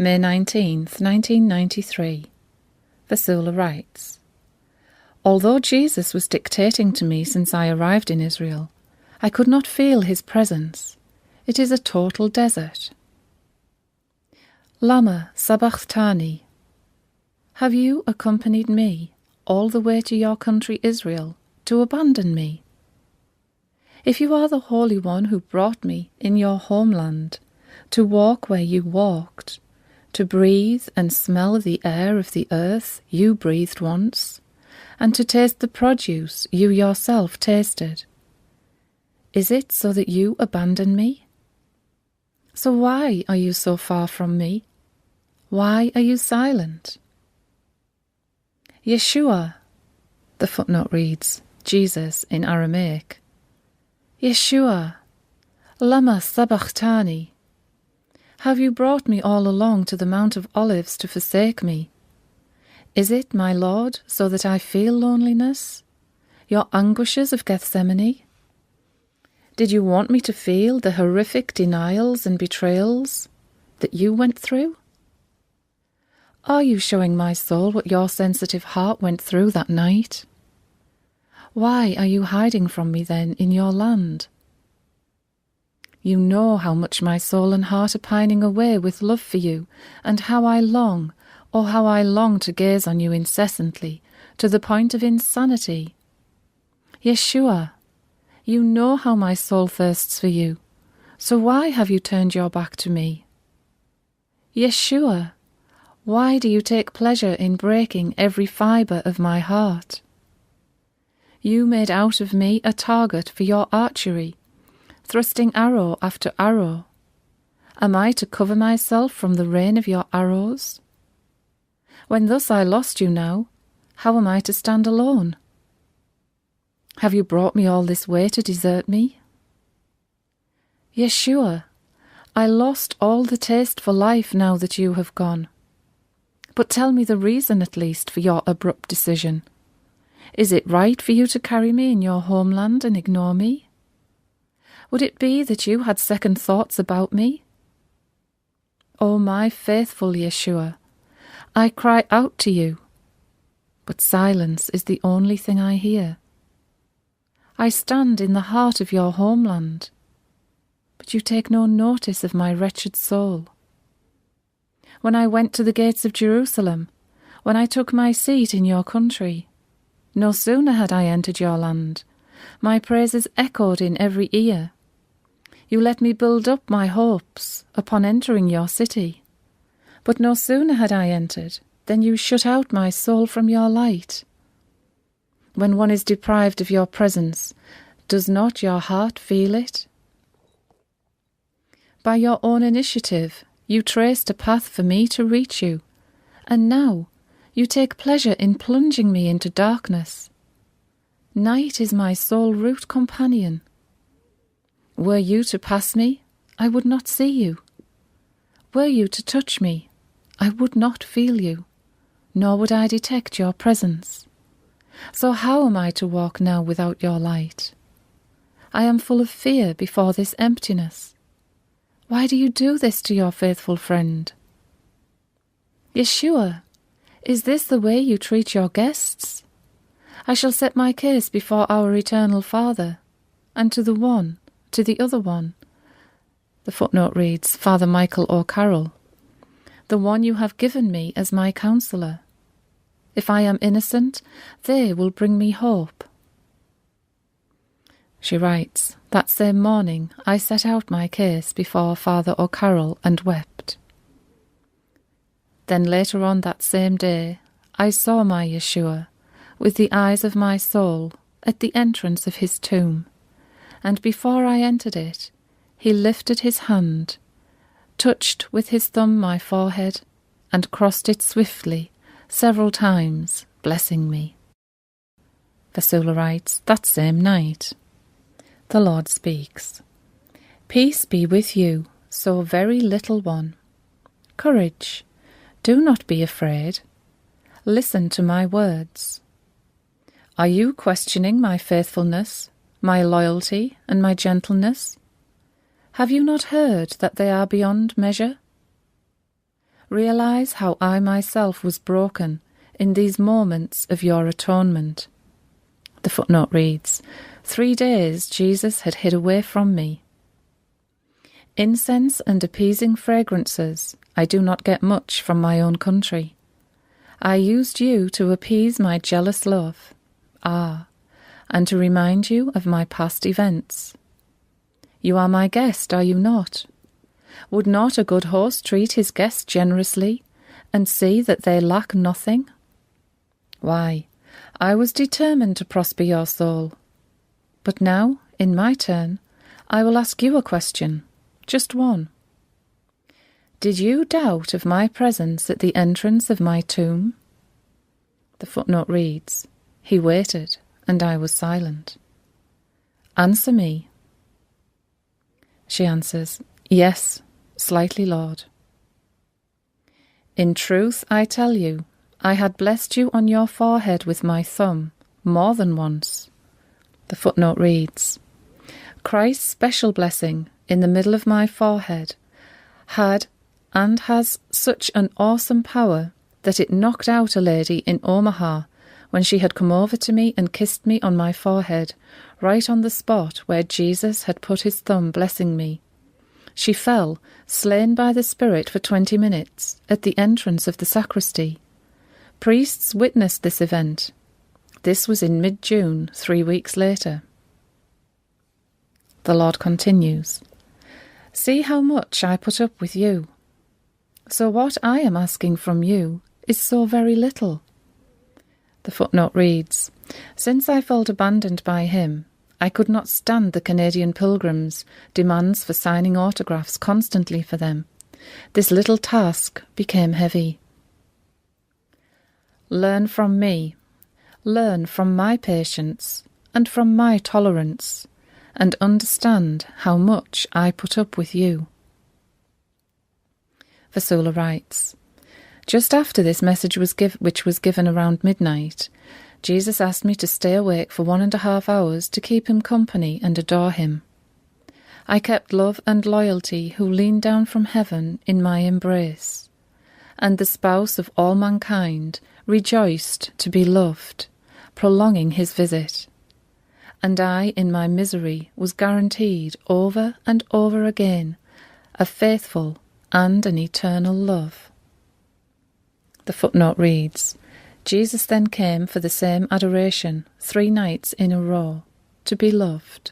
May 19th, 1993. Vassula writes, although Jesus was dictating to me since I arrived in Israel, I could not feel his presence. It is a total desert. Lama sabachthani. Have you accompanied me all the way to your country Israel to abandon me? If you are the Holy One who brought me in your homeland, to walk where you walked, to breathe and smell the air of the earth you breathed once, and to taste the produce you yourself tasted, is it so that you abandon me? So why are you so far from me? Why are you silent? Yeshua, the footnote reads, Jesus in Aramaic. Yeshua, lama sabachthani. Have you brought me all along to the Mount of Olives to forsake me? Is it, my Lord, so that I feel loneliness, your anguishes of Gethsemane? Did you want me to feel the horrific denials and betrayals that you went through? Are you showing my soul what your sensitive heart went through that night? Why are you hiding from me then in your land? You know how much my soul and heart are pining away with love for you, and how I long, oh how I long to gaze on you incessantly, to the point of insanity. Yeshua, you know how my soul thirsts for you, so why have you turned your back to me? Yeshua, why do you take pleasure in breaking every fibre of my heart? You made out of me a target for your archery, thrusting arrow after arrow. Am I to cover myself from the rain of your arrows? When thus I lost you now, how am I to stand alone? Have you brought me all this way to desert me? Yeshua, I lost all the taste for life now that you have gone. But tell me the reason at least for your abrupt decision. Is it right for you to carry me in your homeland and ignore me? Would it be that you had second thoughts about me? O my faithful Yeshua, I cry out to you, but silence is the only thing I hear. I stand in the heart of your homeland, but you take no notice of my wretched soul. When I went to the gates of Jerusalem, when I took my seat in your country, no sooner had I entered your land, my praises echoed in every ear. You let me build up my hopes upon entering your city. But no sooner had I entered than you shut out my soul from your light. When one is deprived of your presence, does not your heart feel it? By your own initiative, you traced a path for me to reach you, and now you take pleasure in plunging me into darkness. Night is my sole route companion. Were you to pass me, I would not see you. Were you to touch me, I would not feel you, nor would I detect your presence. So how am I to walk now without your light? I am full of fear before this emptiness. Why do you do this to your faithful friend? Yeshua, is this the way you treat your guests? I shall set my case before our eternal Father, and to the other one. The footnote reads, Father Michael O'Carroll, the one you have given me as my counsellor. If I am innocent, they will bring me hope. She writes, that same morning I set out my case before Father O'Carroll and wept. Then later on that same day I saw my Yeshua with the eyes of my soul at the entrance of his tomb, and before I entered it, he lifted his hand, touched with his thumb my forehead, and crossed it swiftly several times, blessing me. Vassula writes, that same night. The Lord speaks. Peace be with you, so very little one. Courage, do not be afraid. Listen to my words. Are you questioning my faithfulness, my loyalty, and my gentleness? Have you not heard that they are beyond measure? Realise how I myself was broken in these moments of your atonement. The footnote reads, 3 days Jesus had hid away from me. Incense and appeasing fragrances, I do not get much from my own country. I used you to appease my jealous love, and to remind you of my past events. You are my guest, are you not? Would not a good host treat his guests generously, and see that they lack nothing? Why, I was determined to prosper your soul. But now, in my turn, I will ask you a question, just one. Did you doubt of my presence at the entrance of my tomb? The footnote reads, He waited, and I was silent. Answer me. She answers, Yes, slightly, Lord. In truth, I tell you, I had blessed you on your forehead with my thumb, more than once. The footnote reads, Christ's special blessing in the middle of my forehead had and has such an awesome power that it knocked out a lady in Omaha when she had come over to me and kissed me on my forehead, right on the spot where Jesus had put his thumb blessing me. She fell, slain by the Spirit for 20 minutes, at the entrance of the sacristy. Priests witnessed this event. This was in mid-June, 3 weeks later. The Lord continues, See how much I put up with you. So what I am asking from you is so very little. The footnote reads, Since I felt abandoned by him, I could not stand the Canadian pilgrims' demands for signing autographs constantly for them. This little task became heavy. Learn from me, learn from my patience and from my tolerance, and understand how much I put up with you. Vassula writes, Just after this message which was given around midnight, Jesus asked me to stay awake for 1.5 hours to keep him company and adore him. I kept love and loyalty who leaned down from heaven in my embrace, and the spouse of all mankind rejoiced to be loved, prolonging his visit. And I, in my misery, was guaranteed over and over again a faithful and an eternal love. The footnote reads, Jesus then came for the same adoration 3 nights in a row, to be loved.